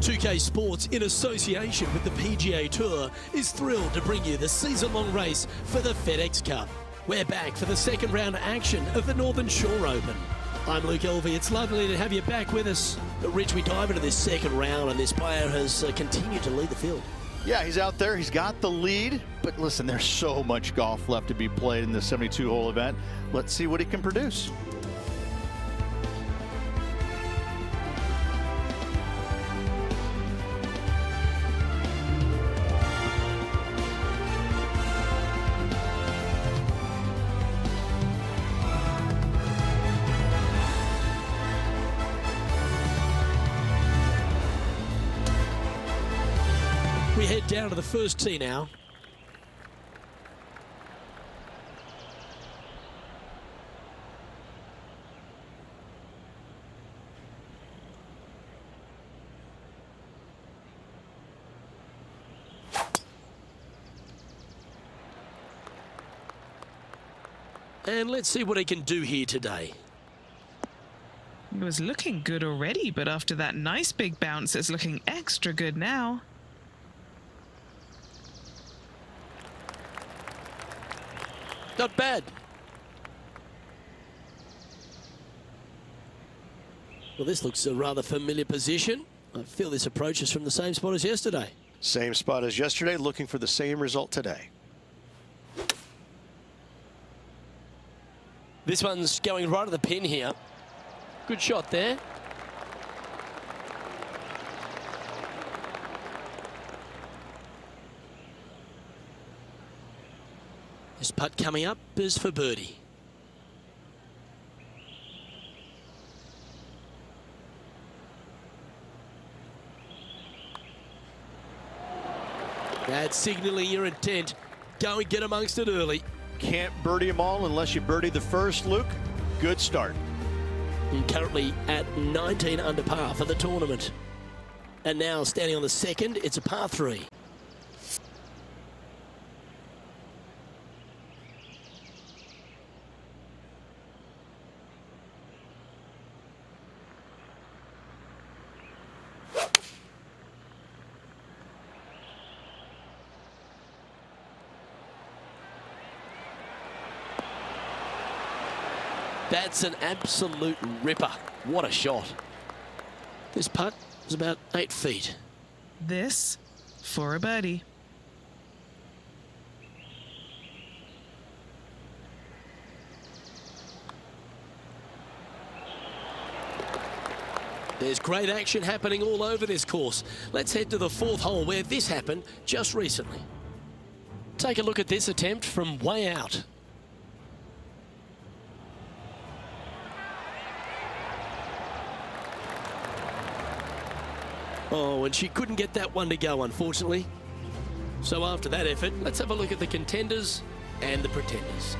2K Sports, in association with the PGA Tour, is thrilled to bring you the season-long race for the FedEx Cup. We're back for the second round action of the Northern Shore Open. I'm Luke Elvey. It's lovely to have you back with us. Rich, we dive into this second round, and this player has continued to lead the field. Yeah, he's out there. He's got the lead. But listen, there's so much golf left to be played in the 72-hole event. Let's see what he can produce. We head down to the first tee now. And let's see what he can do here today. It was looking good already, but after that nice big bounce, it's looking extra good now. Not bad. Well, this looks a rather familiar position. I feel this approach is from the same spot as yesterday. Same spot as yesterday, looking for the same result today. This one's going right at the pin here. Good shot there. This putt coming up is for birdie. That's signaling your intent. Go and get amongst it early. Can't birdie them all unless you birdie the first, Luke. Good start. And currently at 19 under par for the tournament. And now standing on the second, it's a par 3. That's an absolute ripper. What a shot. This putt is about 8 feet. This for a birdie. There's great action happening all over this course. Let's head to the 4th hole where this happened just recently. Take a look at this attempt from way out. Oh, and she couldn't get that one to go, unfortunately. So after that effort, let's have a look at the contenders and the pretenders.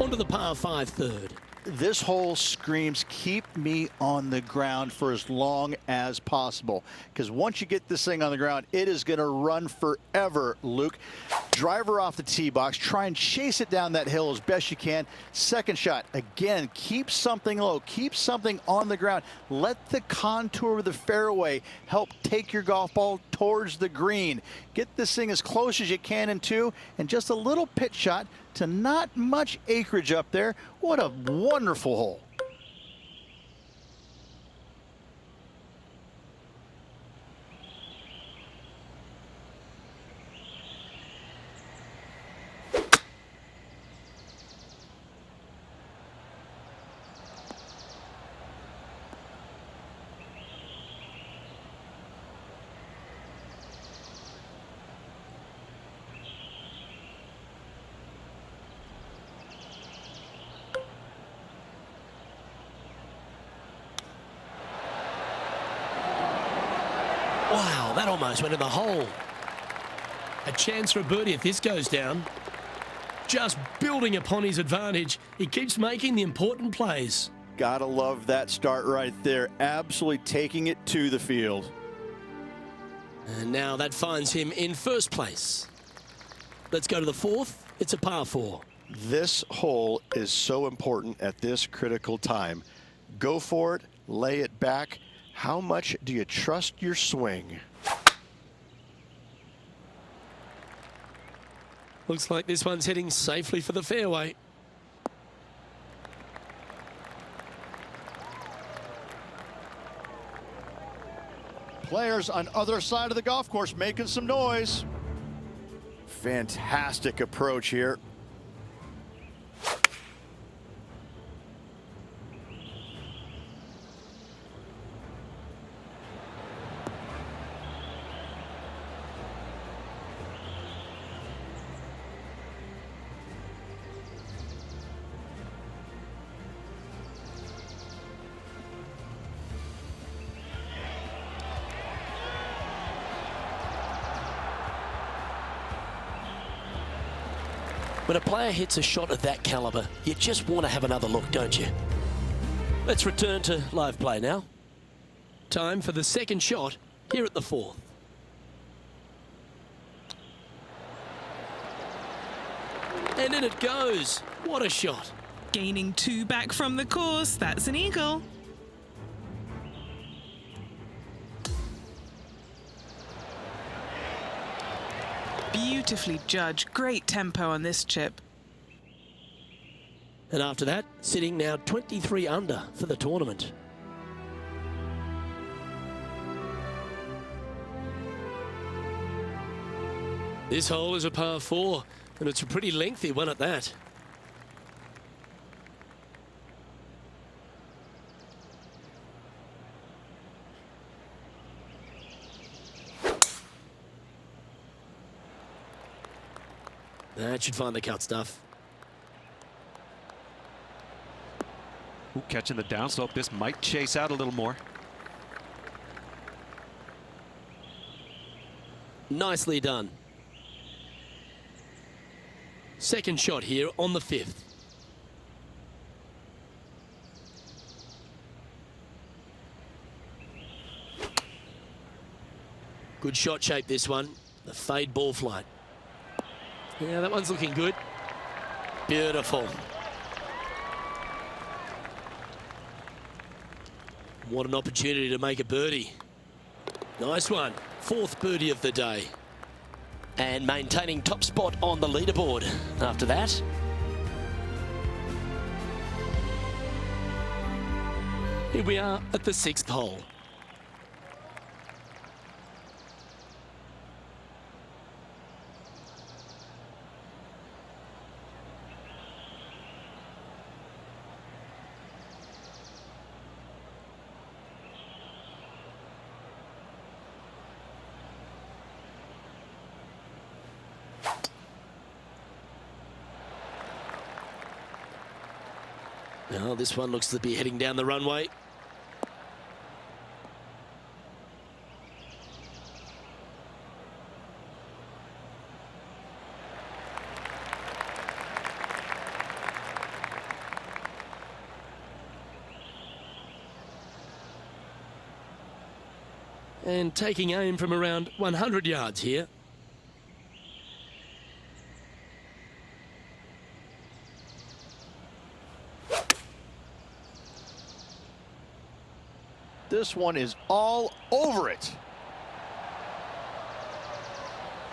On to the par 5 third. This hole screams, keep me on the ground for as long as possible. Because once you get this thing on the ground, it is going to run forever, Luke. Driver off the tee box. Try and chase it down that hill as best you can. Second shot. Again, keep something low. Keep something on the ground. Let the contour of the fairway help take your golf ball towards the green. Get this thing as close as you can in 2, and just a little pitch shot to not much acreage up there. What a wonderful hole. Wow, that almost went in the hole. A chance for a birdie if this goes down. Just building upon his advantage. He keeps making the important plays. Gotta love that start right there. Absolutely taking it to the field. And now that finds him in first place. Let's go to the 4th. It's a par 4. This hole is so important at this critical time. Go for it, lay it back. How much do you trust your swing? Looks like this one's heading safely for the fairway. Players on other side of the golf course making some noise. Fantastic approach here. When a player hits a shot of that caliber, you just want to have another look, don't you? Let's return to live play now. Time for the second shot here at the fourth. And in it goes. What a shot. Gaining 2 back from the course. That's an eagle. Beautifully judged. Great tempo on this chip. And after that, sitting now 23 under for the tournament. This hole is a par 4, and it's a pretty lengthy one at that. That should find the cut stuff. Ooh, catching the downslope. This might chase out a little more. Nicely done. Second shot here on the fifth. Good shot shape, this one. The fade ball flight. Yeah, that one's looking good. Beautiful. What an opportunity to make a birdie. Nice one. Fourth birdie of the day. And maintaining top spot on the leaderboard after that. Here we are at the sixth hole. Now this one looks to be heading down the runway. And taking aim from around 100 yards here. This one is all over it.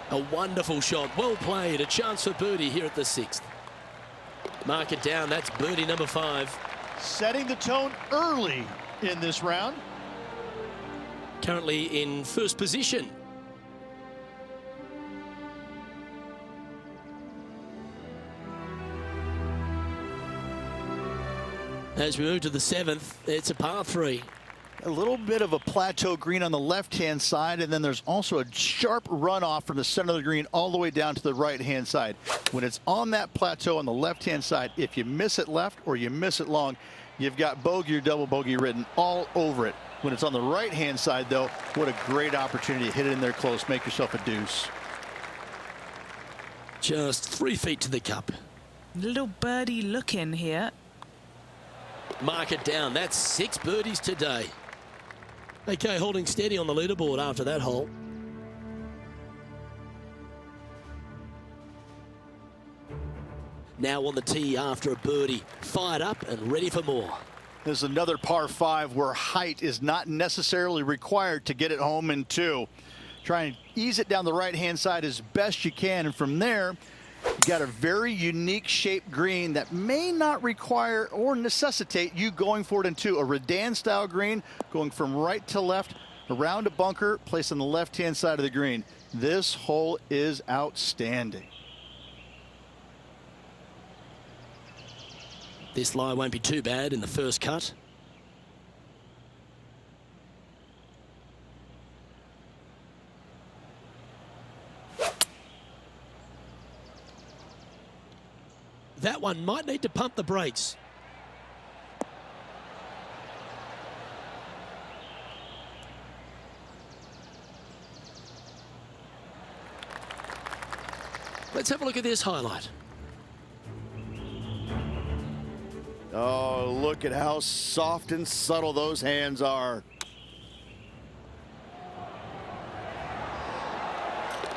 A wonderful shot, well played, a chance for birdie here at the sixth. Mark it down, that's birdie number 5. Setting the tone early in this round. Currently in first position. As we move to the seventh, it's a par 3. A little bit of a plateau green on the left-hand side, and then there's also a sharp runoff from the center of the green all the way down to the right-hand side. When it's on that plateau on the left-hand side, if you miss it left or you miss it long, you've got bogey or double bogey written all over it. When it's on the right-hand side, though, what a great opportunity to hit it in there close, make yourself a deuce. Just 3 feet to the cup. Little birdie look in here. Mark it down, that's 6 birdies today. Okay, holding steady on the leaderboard after that hole. Now on the tee after a birdie. Fired up and ready for more. This is another par 5 where height is not necessarily required to get it home in 2. Try and ease it down the right-hand side as best you can, and from there, you got a very unique shaped green that may not require or necessitate you going for it in 2. A Redan-style green going from right to left, around a bunker, placed on the left-hand side of the green. This hole is outstanding. This lie won't be too bad in the first cut. That one might need to pump the brakes. Let's have a look at this highlight. Oh, look at how soft and subtle those hands are.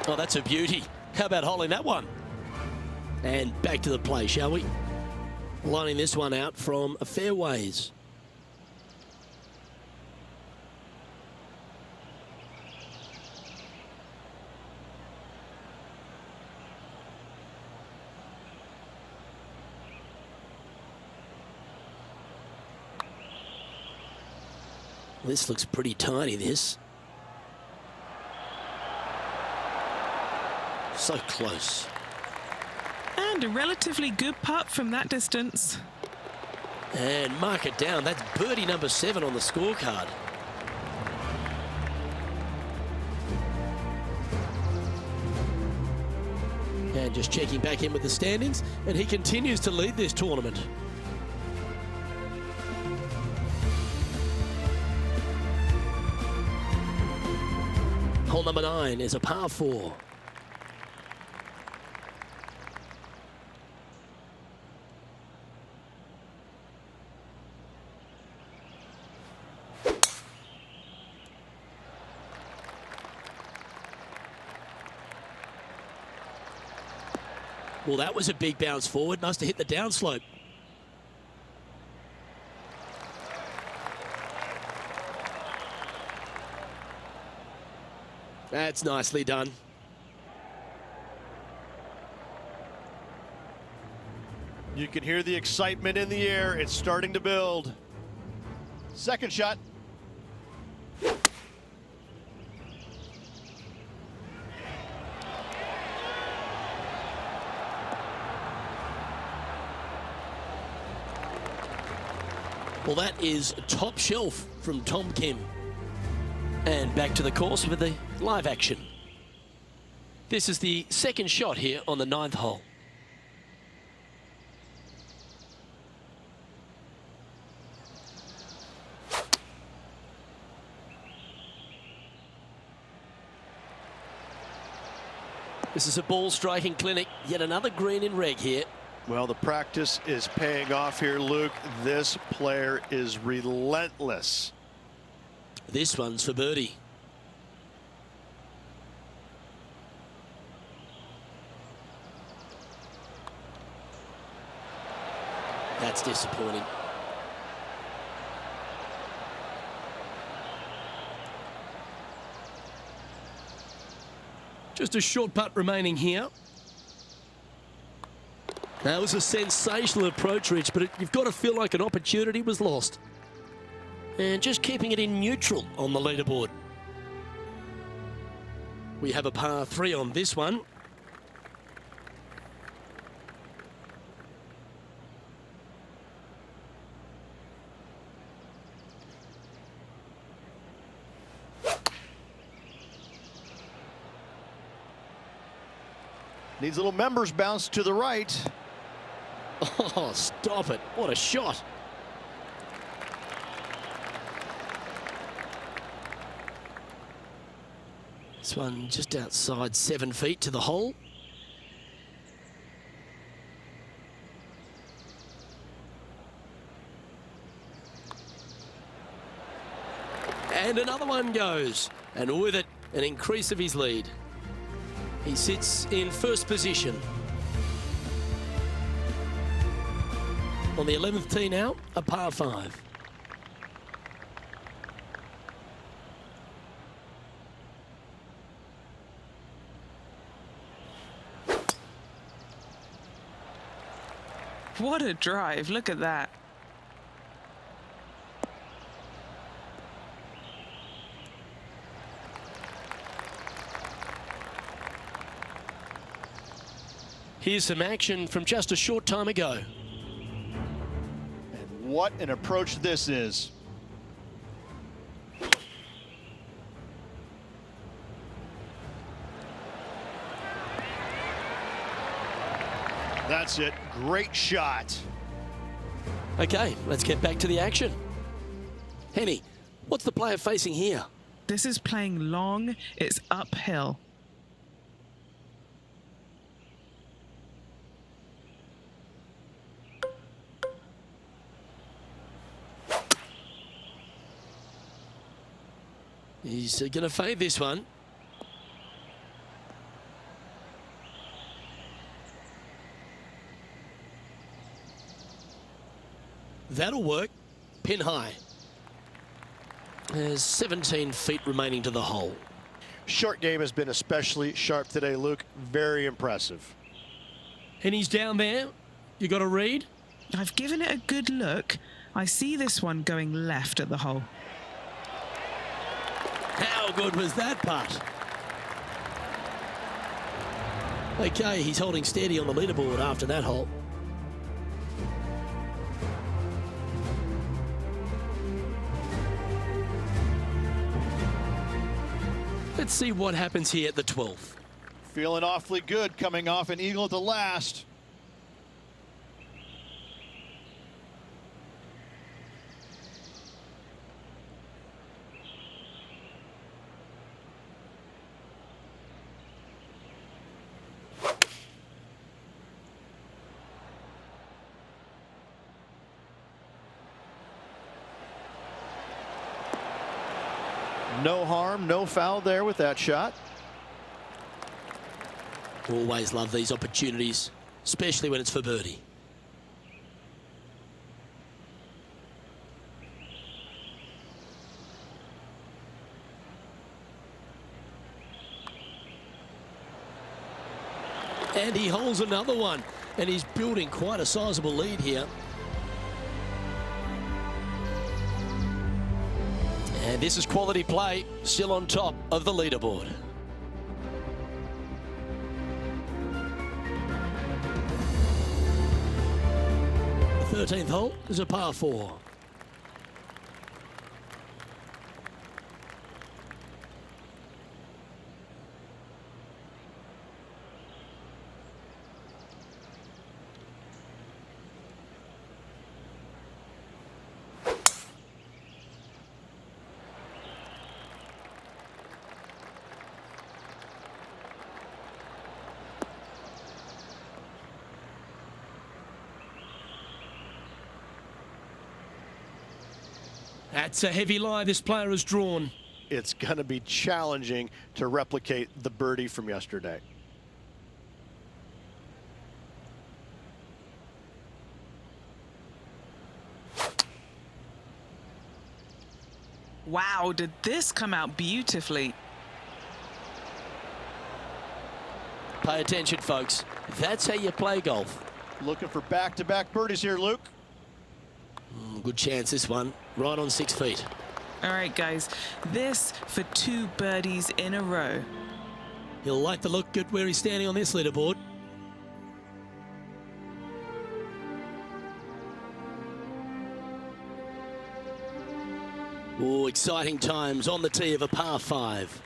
Oh, that's a beauty. How about holding that one? And back to the play, shall we? Lining this one out from a fairways. This looks pretty tiny, this. So close. And a relatively good putt from that distance. And mark it down. That's birdie number 7 on the scorecard. And just checking back in with the standings, and he continues to lead this tournament. Hole number 9 is a par 4. Well, that was a big bounce forward. Must have hit the downslope. That's nicely done. You can hear the excitement in the air. It's starting to build. Second shot. Well, that is top shelf from Tom Kim. And back to the course with the live action. This is the second shot here on the 9th hole. This is a ball striking clinic. Yet another green in reg here. Well, the practice is paying off here, Luke. This player is relentless. This one's for birdie. That's disappointing. Just a short putt remaining here. That was a sensational approach, Rich, but you've got to feel like an opportunity was lost. And just keeping it in neutral on the leaderboard. We have a par 3 on this one. Needs a little members bounce to the right. Oh, stop it. What a shot. This one just outside 7 feet to the hole. And another one goes. And with it, an increase of his lead. He sits in first position. On the 11th tee now, a par 5. What a drive. Look at that. Here's some action from just a short time ago. And what an approach this is. That's it. Great shot. Okay, let's get back to the action. Henny, what's the player facing here? This is playing long. It's uphill. He's going to fade this one. That'll work. Pin high. There's 17 feet remaining to the hole. Short game has been especially sharp today, Luke. Very impressive. And he's down there. You got a read? I've given it a good look. I see this one going left at the hole. How good was that putt? Okay, he's holding steady on the leaderboard after that hole. Let's see what happens here at the 12th. Feeling awfully good coming off an eagle at the last. No harm, no foul there with that shot. Always love these opportunities, especially when it's for birdie. And he holds another one, and he's building quite a sizable lead here. And this is quality play, still on top of the leaderboard. The 13th hole is a par 4. That's a heavy lie this player has drawn. It's going to be challenging to replicate the birdie from yesterday. Wow, did this come out beautifully? Pay attention, folks. That's how you play golf. Looking for back-to-back birdies here, Luke. Good chance this one, right on 6 feet. All right, guys, this for 2 birdies in a row. He'll like the look at where he's standing on this leaderboard. Oh, exciting times on the tee of a par 5.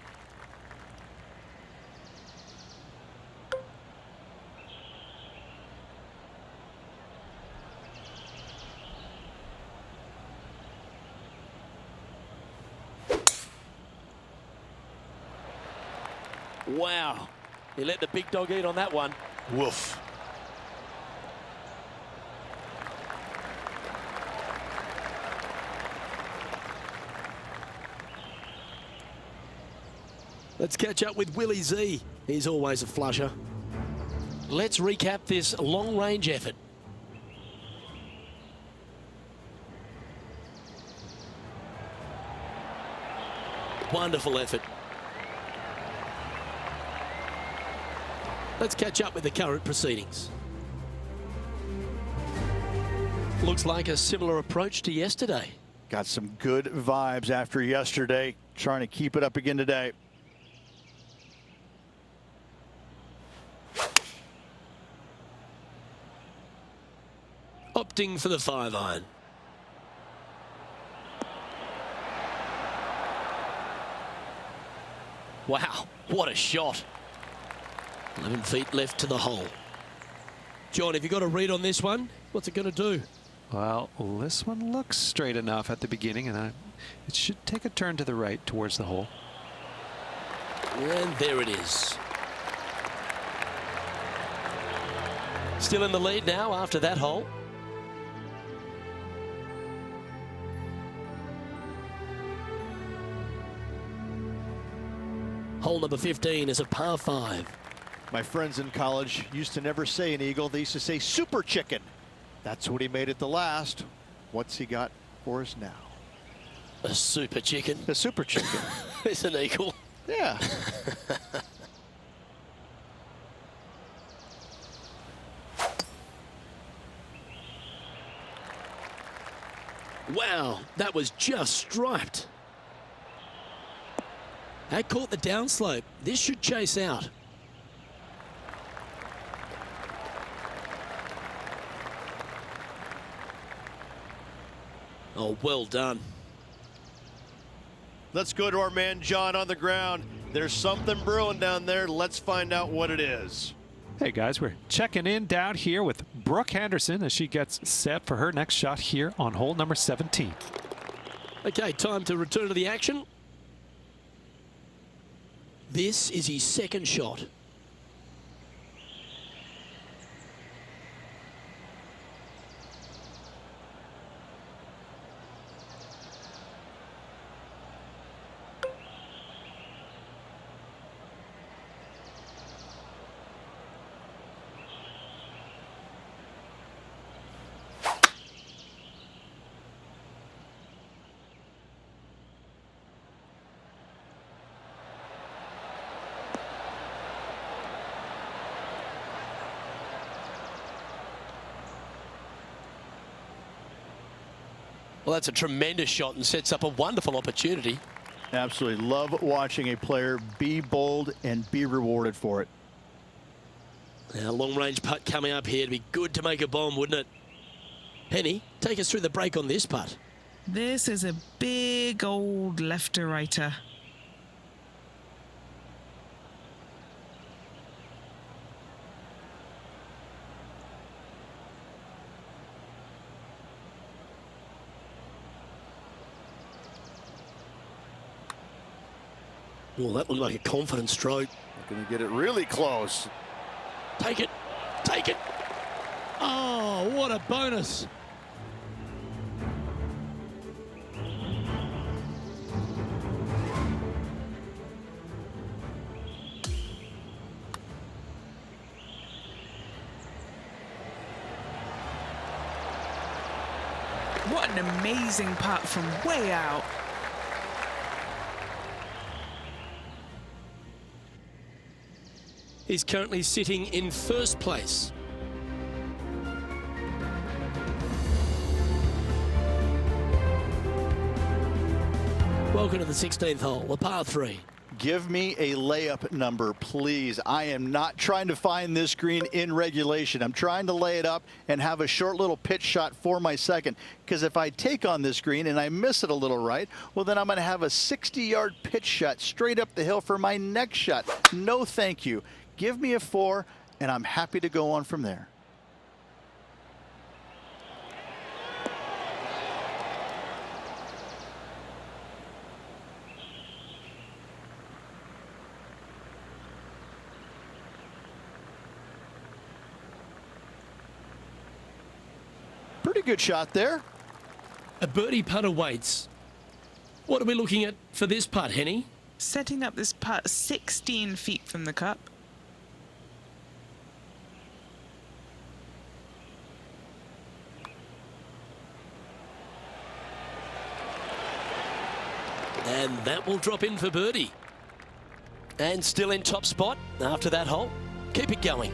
Wow, he let the big dog eat on that one. Woof. Let's catch up with Willie Z. He's always a flusher. Let's recap this long-range effort. wonderful effort. Let's catch up with the current proceedings. Looks like a similar approach to yesterday. Got some good vibes after yesterday. Trying to keep it up again today. Opting for the 5-iron. Wow, what a shot. 11 feet left to the hole. John, have you got a read on this one? What's it going to do? Well, this one looks straight enough at the beginning, and it should take a turn to the right towards the hole. And there it is. Still in the lead now after that hole. Hole number 15 is a par 5. My friends in college used to never say an eagle. They used to say super chicken. That's what he made at the last. What's he got for us now? A super chicken. A super chicken. It's an eagle. Yeah. Wow, that was just striped. That caught the downslope. This should chase out. Oh, well done. Let's go to our man John on the ground. There's something brewing down there. Let's find out what it is. Hey guys, we're checking in down here with Brooke Henderson as she gets set for her next shot here on hole number 17. Okay, time to return to the action. This is his second shot. Well, that's a tremendous shot and sets up a wonderful opportunity. Absolutely love watching a player be bold and be rewarded for it. Now, long-range putt coming up here. It'd be good to make a bomb, wouldn't it? Henny, take us through the break on this putt. This is a big old left-to-righter. Well, that looked like a confident stroke. Going to get it really close. Take it. Take it. Oh, what a bonus. What an amazing putt from way out. He's currently sitting in first place. Welcome to the 16th hole, a par 3. Give me a layup number, please. I am not trying to find this green in regulation. I'm trying to lay it up and have a short little pitch shot for my second. Because if I take on this green and I miss it a little right, well, then I'm going to have a 60-yard pitch shot straight up the hill for my next shot. No, thank you. Give me a 4, and I'm happy to go on from there. Pretty good shot there. A birdie putt awaits. What are we looking at for this putt, Henny? Setting up this putt 16 feet from the cup. And that will drop in for birdie. And still in top spot after that hole. Keep it going.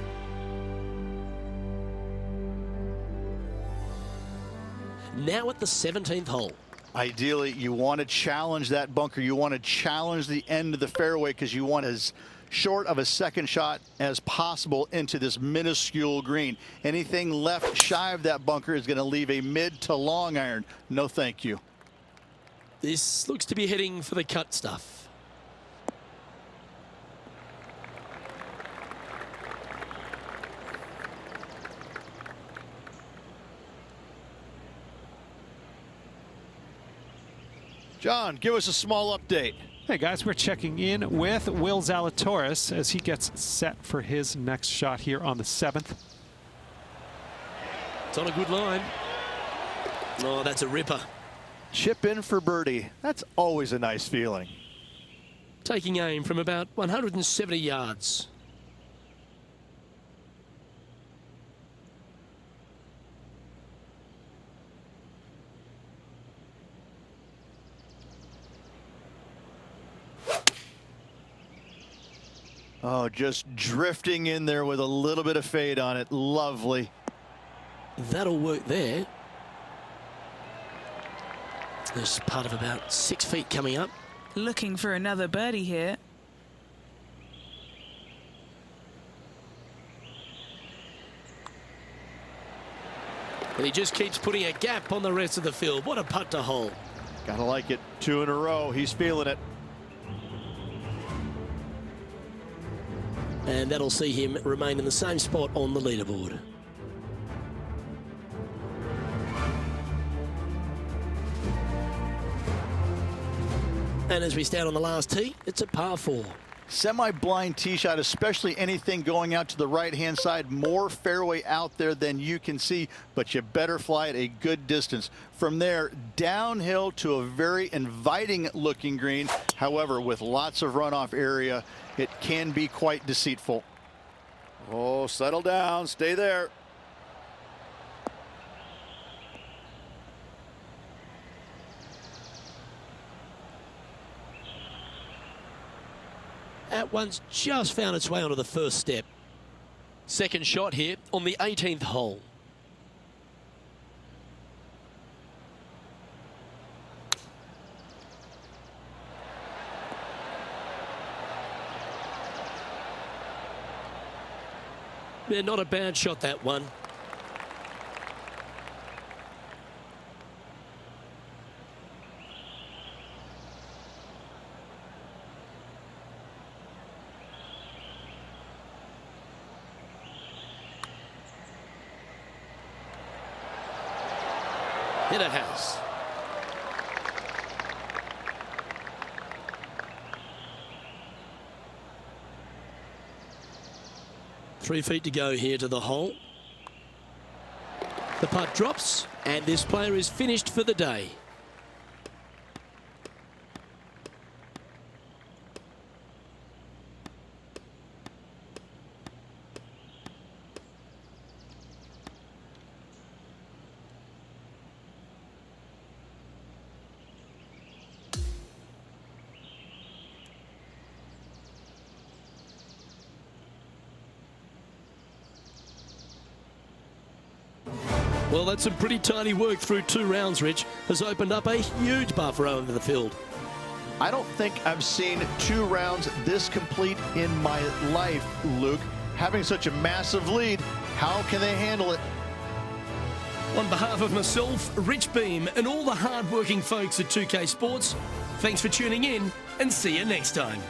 Now at the 17th hole. Ideally, you want to challenge that bunker. You want to challenge the end of the fairway because you want as short of a second shot as possible into this minuscule green. Anything left shy of that bunker is going to leave a mid to long iron. No thank you. This looks to be heading for the cut stuff. John, give us a small update. Hey guys, we're checking in with Will Zalatoris as he gets set for his next shot here on the 7th. It's on a good line. Oh, that's a ripper. Chip in for birdie. That's always a nice feeling. Taking aim from about 170 yards. Oh, just drifting in there with a little bit of fade on it. Lovely. That'll work there. There's part of about 6 feet coming up. Looking for another birdie here. And he just keeps putting a gap on the rest of the field. What a putt to hole. Gotta like it. 2 in a row. He's feeling it. And that'll see him remain in the same spot on the leaderboard. And as we stand on the last tee, it's a par 4. Semi-blind tee shot, especially anything going out to the right-hand side. More fairway out there than you can see, but you better fly it a good distance. From there, downhill to a very inviting-looking green. However, with lots of runoff area, it can be quite deceitful. Oh, settle down. Stay there. At once just found its way onto the first step. Second shot here on the 18th hole. Yeah, not a bad shot, that one. Hit it has. Three feet to go here to the hole. The putt drops, and this player is finished for the day. Well, that's some pretty tidy work through 2 rounds, Rich. Has opened up a huge buffer over the field. I don't think I've seen 2 rounds this complete in my life, Luke. Having such a massive lead, how can they handle it? On behalf of myself, Rich Beam, and all the hard-working folks at 2K Sports, thanks for tuning in, and see you next time.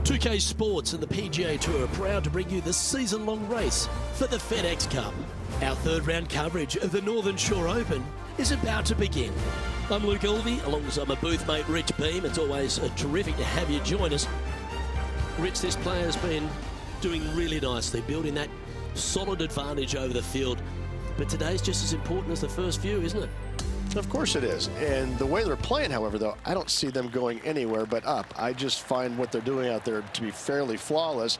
2K Sports and the PGA Tour are proud to bring you the season-long race for the FedEx Cup. Our third round coverage of the Northern Shore Open is about to begin. I'm Luke Elvey, alongside my booth mate Rich Beam. It's always terrific to have you join us. Rich, this player's been doing really nicely, building that solid advantage over the field. But today's just as important as the first few, isn't it? Of course it is. And the way they're playing, however, though, I don't see them going anywhere but up. I just find what they're doing out there to be fairly flawless.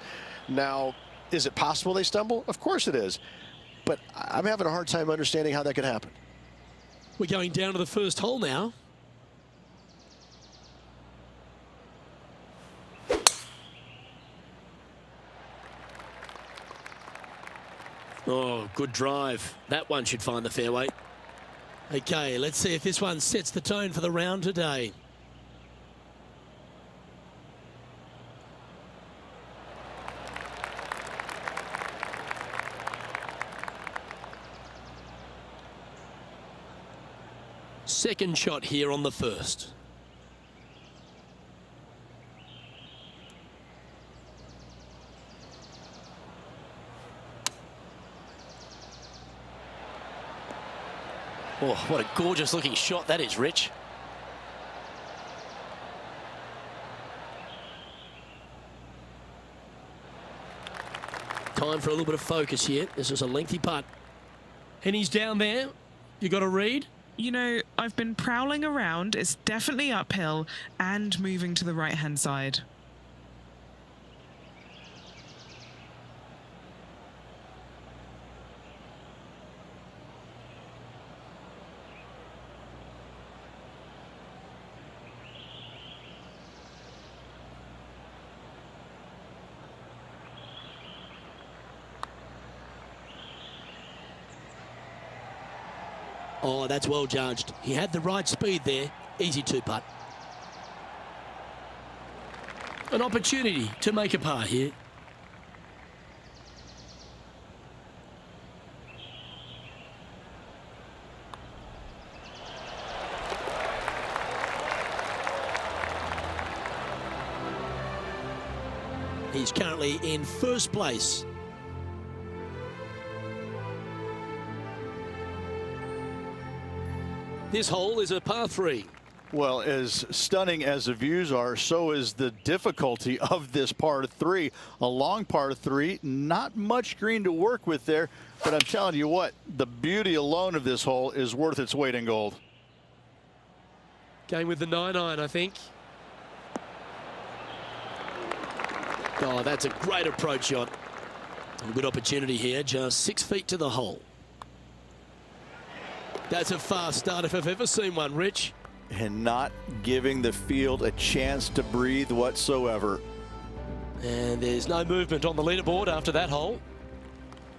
Now, is it possible they stumble? Of course it is. But I'm having a hard time understanding how that could happen. We're going down to the first hole now. Oh, good drive. That one should find the fairway. Okay, let's see if this one sets the tone for the round today. Second shot here on the first. Oh, what a gorgeous looking shot that is, Rich. Time for a little bit of focus here. This is a lengthy putt. And he's down there. You got a read? You know, I've been prowling around. It's definitely uphill and moving to the right-hand side. Oh, that's well judged. He had the right speed there. Easy two-putt. An opportunity to make a par here. He's currently in first place. This hole is a par 3. Well, as stunning as the views are, so is the difficulty of this par 3. A long par 3, not much green to work with there, but I'm telling you what, the beauty alone of this hole is worth its weight in gold. Going with the 9-iron, I think. Oh, that's a great approach shot. A good opportunity here, just 6 feet to the hole. That's a fast start if I've ever seen one, Rich. And not giving the field a chance to breathe whatsoever. And there's no movement on the leaderboard after that hole.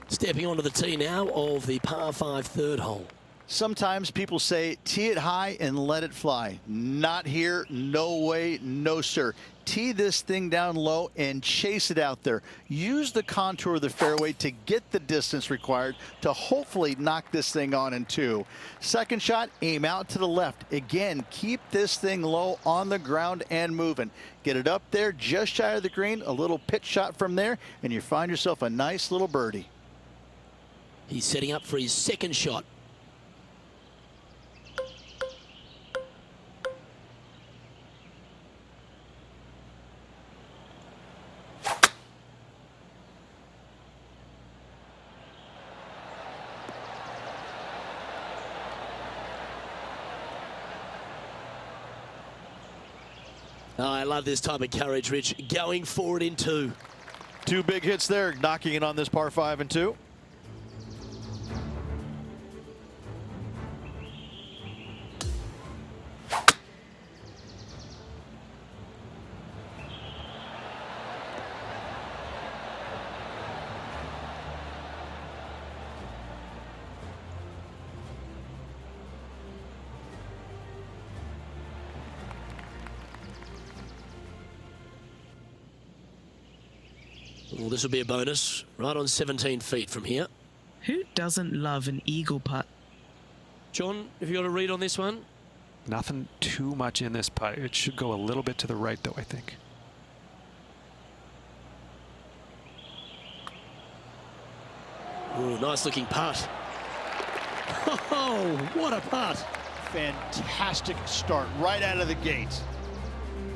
Stepping onto the tee now of the par 5 third hole. Sometimes people say, tee it high and let it fly. Not here, no way, no sir. Tee this thing down low and chase it out there. Use the contour of the fairway to get the distance required to hopefully knock this thing on in 2. Second shot, aim out to the left. Again, keep this thing low on the ground and moving. Get it up there just shy of the green, a little pitch shot from there, and you find yourself a nice little birdie. He's setting up for his second shot. Oh, I love this type of courage, Rich. Going forward in 2. 2 big hits there, knocking it on this par 5 and 2. Well, this will be a bonus. Right on 17 feet from here. Who doesn't love an eagle putt? John, have you got a read on this one? Nothing too much in this putt. It should go a little bit to the right, though, I think. Oh, nice looking putt. Oh, what a putt. Fantastic start right out of the gate.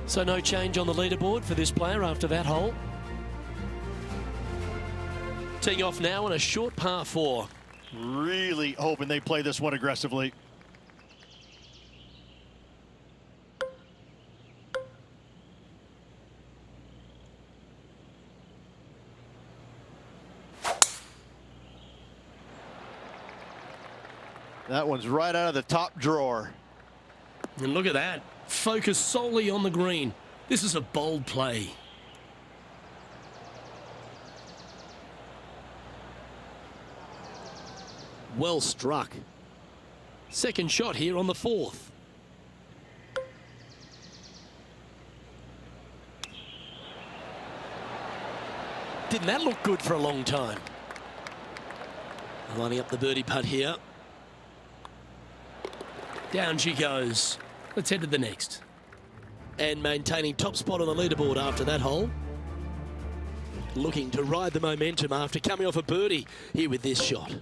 So no change on the leaderboard for this player after that hole. Teeing off now on a short par 4. Really hoping they play this one aggressively. That one's right out of the top drawer. And look at that. Focus solely on the green. This is a bold play. Well struck. Second shot here on the 4th. Didn't that look good for a long time? Lining up the birdie putt here. Down she goes. Let's head to the next. And maintaining top spot on the leaderboard after that hole. Looking to ride the momentum after coming off a birdie here with this shot.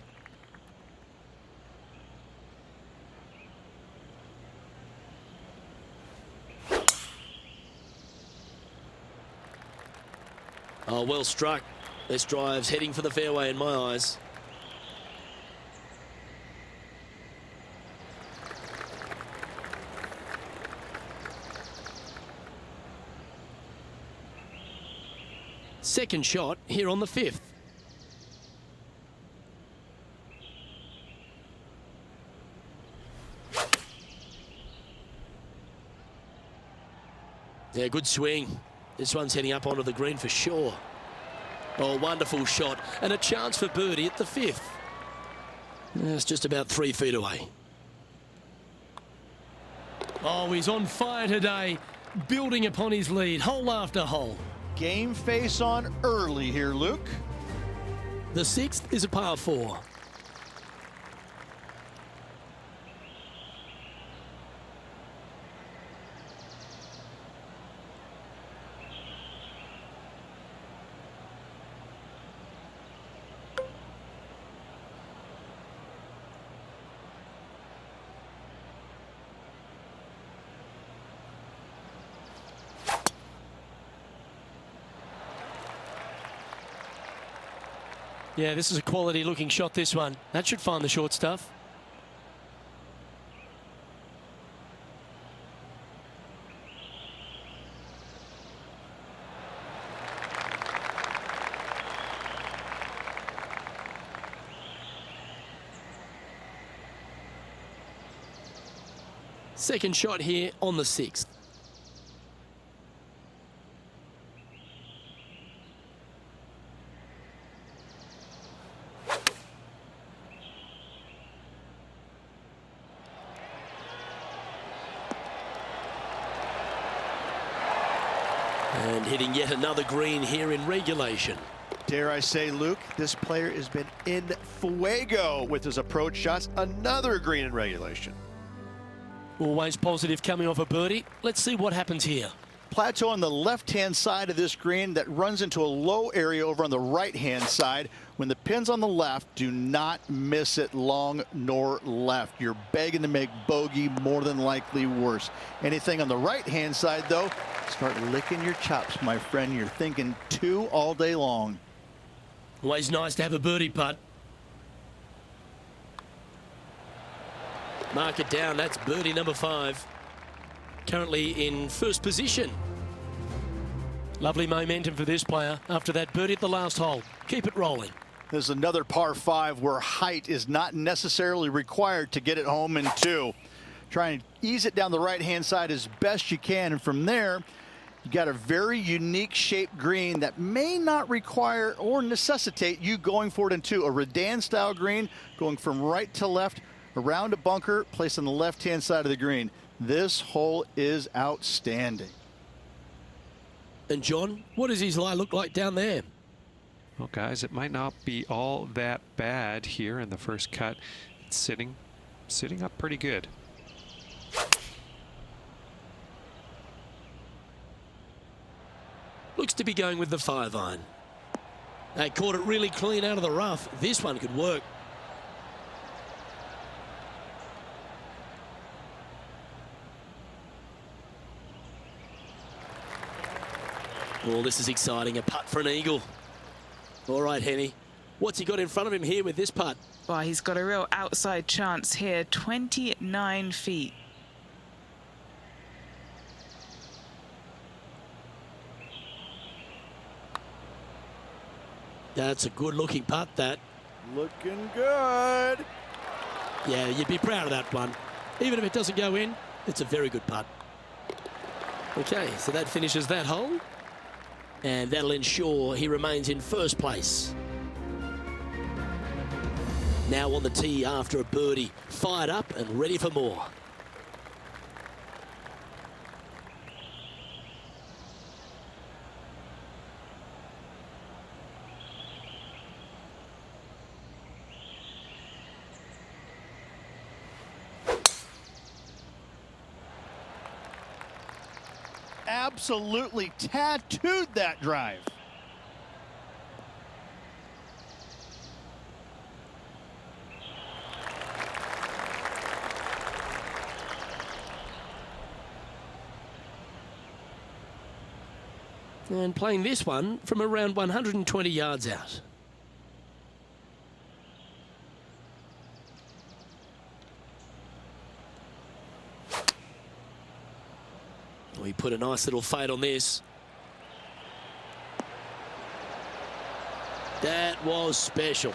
Oh, well struck. This drive's heading for the fairway in my eyes. Second shot here on the 5th. Yeah, good swing. This one's heading up onto the green for sure. Oh, wonderful shot. And a chance for birdie at the 5th. It's just about 3 feet away. Oh, he's on fire today. Building upon his lead, hole after hole. Game face on early here, Luke. The 6th is a par 4. Yeah, this is a quality looking shot, this one. That should find the short stuff. Second shot here on the 6th. And hitting yet another green here in regulation. Dare I say, Luke, this player has been in fuego with his approach shots. Another green in regulation. Always positive coming off a birdie. Let's see what happens here. Plateau on the left-hand side of this green that runs into a low area over on the right-hand side. When the pin's on the left, do not miss it long nor left. You're begging to make bogey, more than likely worse. Anything on the right-hand side, though, start licking your chops, my friend. You're thinking 2 all day long. Always nice to have a birdie putt. Mark it down. That's birdie number 5. Currently in first position. Lovely momentum for this player after that birdie at the last hole. Keep it rolling. There's another par 5 where height is not necessarily required to get it home in 2. Try and ease it down the right-hand side as best you can, and from there, you got a very unique shaped green that may not require or necessitate you going for it in 2. A Redan-style green going from right to left around a bunker placed on the left-hand side of the green. This hole is outstanding. And John, what does his lie look like down there? Well, guys, it might not be all that bad here in the first cut. It's sitting up pretty good. Looks to be going with the 5-iron. They caught it really clean out of the rough. This one could work. Well, this is exciting. A putt for an eagle. All right, Henny. What's he got in front of him here with this putt? Well, he's got a real outside chance here. 29 feet. That's a good-looking putt, that. Looking good. Yeah, you'd be proud of that one. Even if it doesn't go in, it's a very good putt. Okay, so that finishes that hole. And that'll ensure he remains in first place. Now on the tee after a birdie. Fired up and ready for more. Absolutely tattooed that drive. And playing this one from around 120 yards out. We put a nice little fade on this. That was special.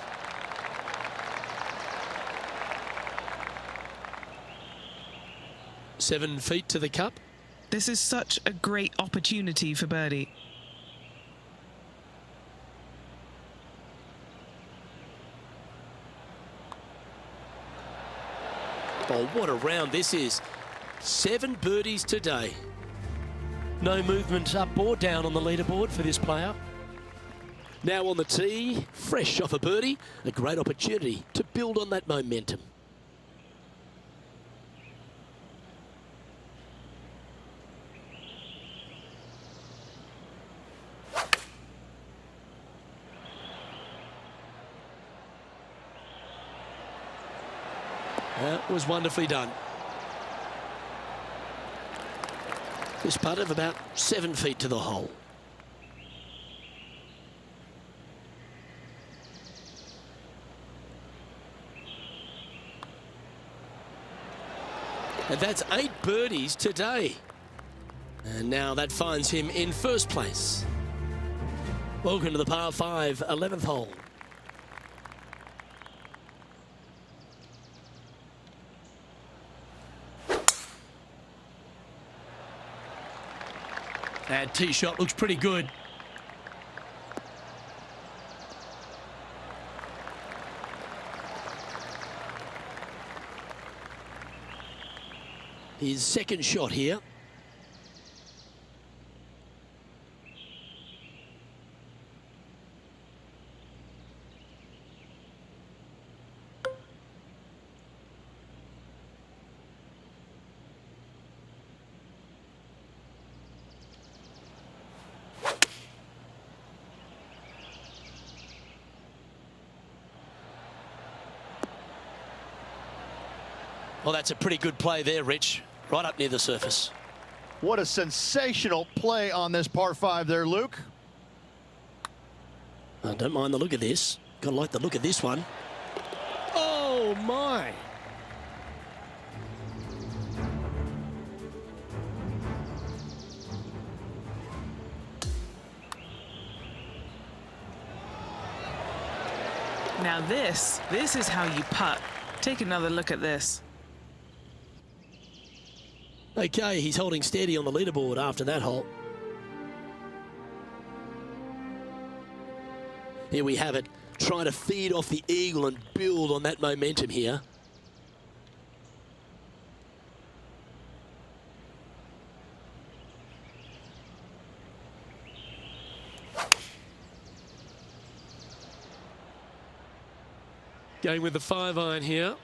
Seven feet to the cup. This is such a great opportunity for birdie. Oh, what a round this is. 7 birdies today. No movement up or down on the leaderboard for this player. Now on the tee, fresh off a birdie, a great opportunity to build on that momentum. That was wonderfully done. This putt of about 7 feet to the hole. And that's 8 birdies today. And now that finds him in first place. Welcome to the par 5 11th hole. That tee shot looks pretty good. His second shot here. Well, that's a pretty good play there, Rich. Right up near the surface. What a sensational play on this par 5 there, Luke. I don't mind the look of this. Gotta like the look of this one. Oh, my. Now this is how you putt. Take another look at this. Okay, he's holding steady on the leaderboard after that hole. Here we have it, trying to feed off the eagle and build on that momentum here. Going with the 5-iron here.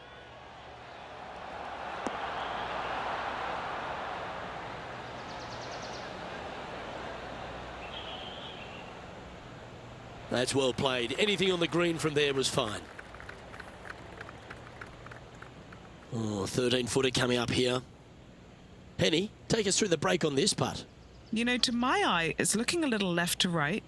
That's well played. Anything on the green from there was fine. Oh, 13-footer coming up here. Penny, take us through the break on this putt. You know, to my eye, it's looking a little left to right.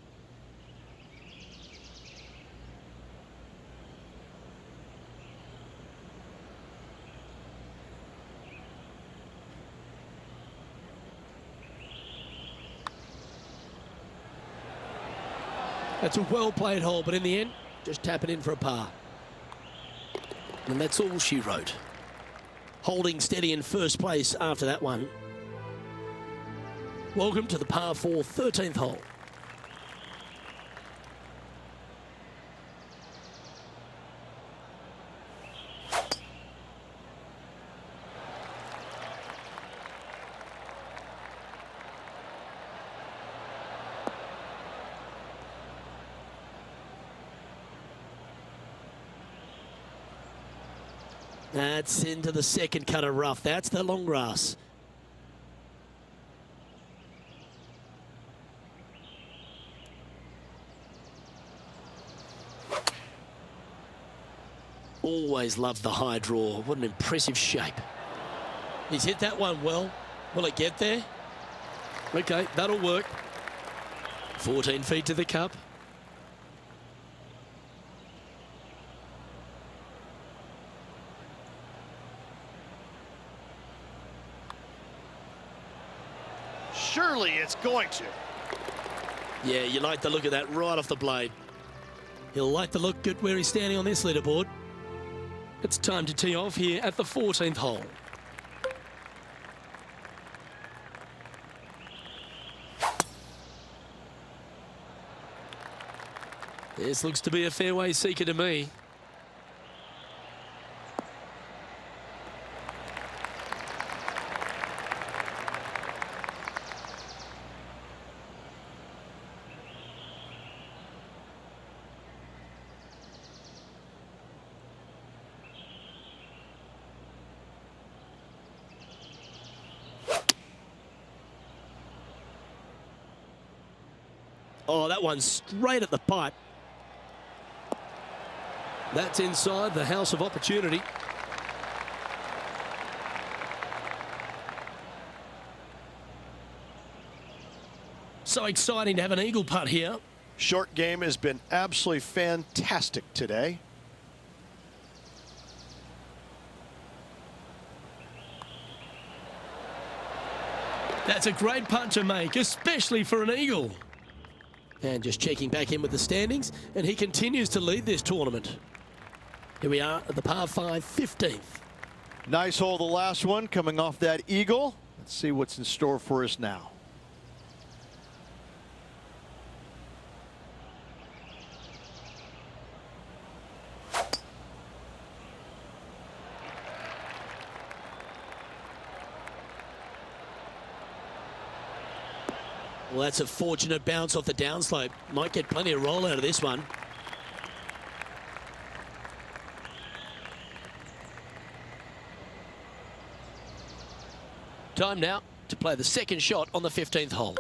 That's a well-played hole, but in the end, just tap it in for a par. And that's all she wrote. Holding steady in first place after that one. Welcome to the par 4 13th hole. That's into the second cut of rough. That's the long grass. Always loved the high draw. What an impressive shape. He's hit that one well. Will it get there? Okay, that'll work. 14 feet to the cup. Surely it's going to. Yeah, you like the look of that right off the blade. He'll like the look at where he's standing on this leaderboard. It's time to tee off here at the 14th hole. This looks to be a fairway seeker to me. Oh, that one's straight at the pipe. That's inside the house of opportunity. So exciting to have an eagle putt here. Short game has been absolutely fantastic today. That's a great putt to make, especially for an eagle. And just checking back in with the standings, and he continues to lead this tournament. Here we are at the par 5 15th. Nice hole, the last one, coming off that eagle. Let's see what's in store for us now. Well, that's a fortunate bounce off the downslope. Might get plenty of roll out of this one. Time now to play the second shot on the 15th hole.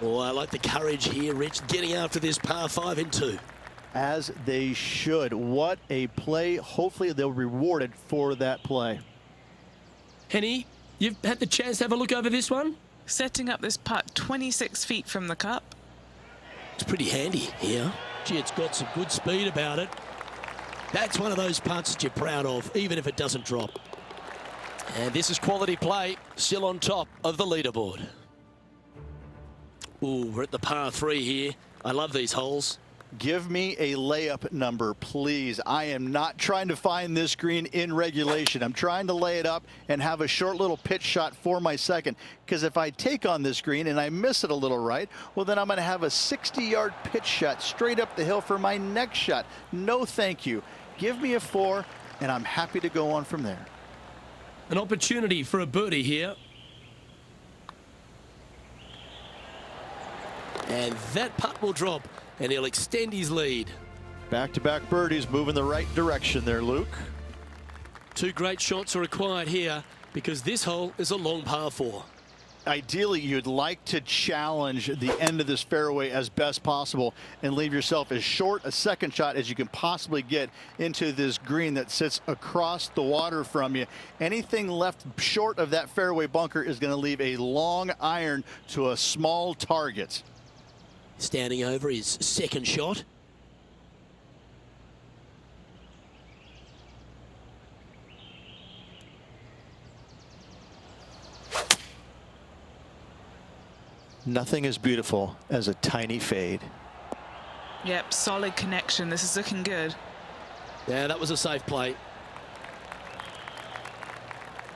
Oh, I like the courage here, Rich, getting after this par 5 in 2. As they should. What a play. Hopefully they'll be rewarded for that play. Henny, you've had the chance to have a look over this one? Setting up this putt 26 feet from the cup. It's pretty handy here. Gee, it's got some good speed about it. That's one of those putts that you're proud of, even if it doesn't drop. And this is quality play, still on top of the leaderboard. Ooh, we're at the par 3 here. I love these holes. Give me a layup number, please. I am not trying to find this green in regulation. I'm trying to lay it up and have a short little pitch shot for my second. Because if I take on this green and I miss it a little right, well, then I'm going to have a 60-yard pitch shot straight up the hill for my next shot. No, thank you. Give me a 4, and I'm happy to go on from there. An opportunity for a birdie here. And that putt will drop, and he'll extend his lead. Back-to-back birdies moving the right direction there, Luke. 2 great shots are required here because this hole is a long par 4. Ideally, you'd like to challenge the end of this fairway as best possible and leave yourself as short a second shot as you can possibly get into this green that sits across the water from you. Anything left short of that fairway bunker is going to leave a long iron to a small target. Standing over his second shot. Nothing as beautiful as a tiny fade. Yep, solid connection. This is looking good. Yeah, that was a safe play.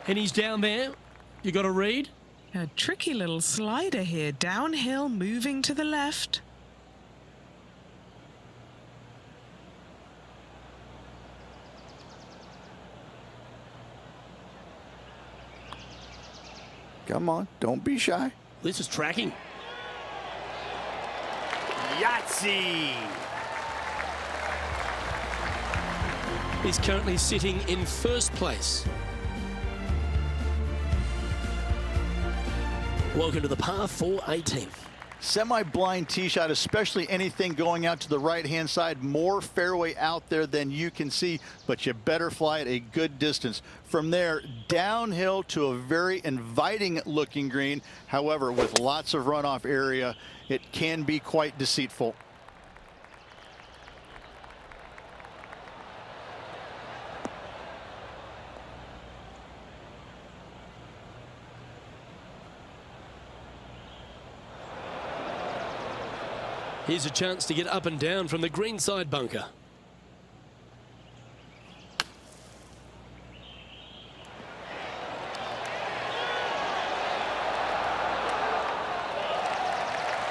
And he's down there. You got a read? A tricky little slider here. Downhill, moving to the left. Come on, don't be shy. This is tracking. Yahtzee! He's currently sitting in first place. Welcome to the par 4 18th. Semi-blind tee shot, especially anything going out to the right-hand side. More fairway out there than you can see, but you better fly it a good distance. From there, downhill to a very inviting-looking green. However, with lots of runoff area, it can be quite deceitful. Here's a chance to get up and down from the greenside bunker.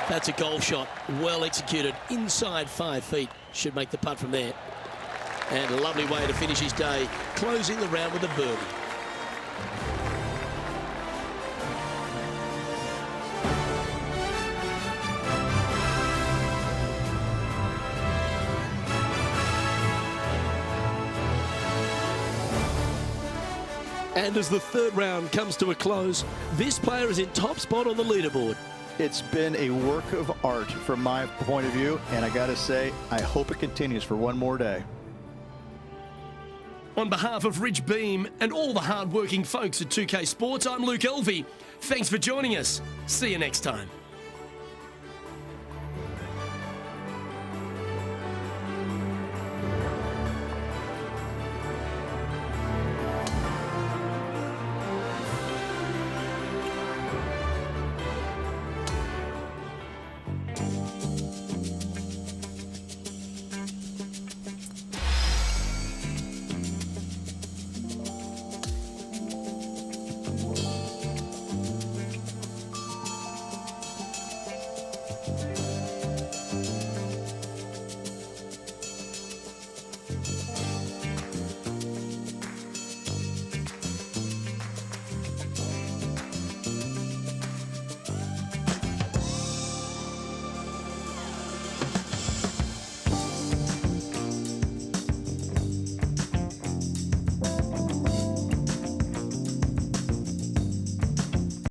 That's a golf shot, well executed, inside 5 feet. Should make the putt from there. And a lovely way to finish his day, closing the round with a birdie. And as the third round comes to a close, this player is in top spot on the leaderboard. It's been a work of art from my point of view, and I gotta say, I hope it continues for one more day. On behalf of Rich Beam and all the hard-working folks at 2K Sports, I'm Luke Elvey. Thanks for joining us. See you next time.